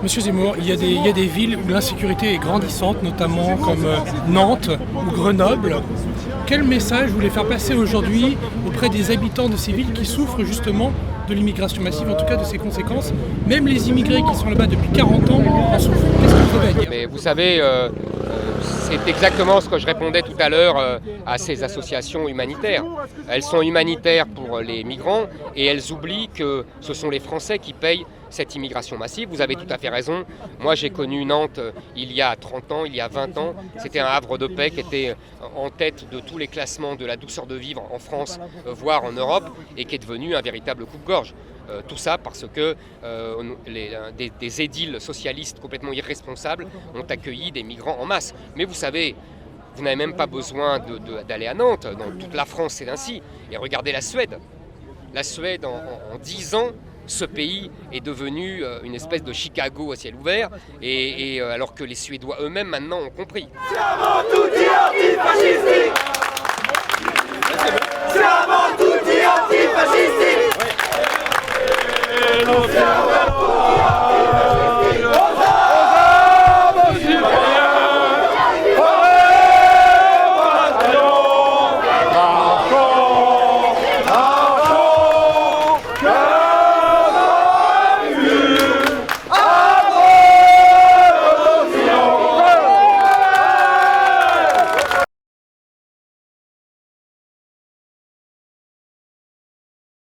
Monsieur Zemmour, il y a des villes où l'insécurité est grandissante, notamment comme Nantes ou Grenoble. Quel message vous voulez faire passer aujourd'hui auprès des habitants de ces villes qui souffrent justement de l'immigration massive, en tout cas de ses conséquences? Même les immigrés qui sont là-bas depuis 40 ans en souffrent. Qu'est-ce que vous avez à dire? Mais vous savez, c'est exactement ce que je répondais tout à l'heure à ces associations humanitaires. Elles sont humanitaires pour les migrants et elles oublient que ce sont les Français qui payent cette immigration massive. Vous avez tout à fait raison. Moi, j'ai connu Nantes il y a 30 ans, il y a 20 ans. C'était un havre de paix qui était en tête de tous les classements de la douceur de vivre en France, voire en Europe, et qui est devenu un véritable coupe-gorge. Tout ça parce que des édiles socialistes complètement irresponsables ont accueilli des migrants en masse. Mais vous savez, vous n'avez même pas besoin d'aller à Nantes. Dans toute la France, c'est ainsi. Et regardez la Suède. La Suède, en 10 ans, ce pays est devenu une espèce de Chicago à ciel ouvert, et alors que les Suédois eux-mêmes maintenant ont compris. Siamo tutti antifascisti! Siamo tutti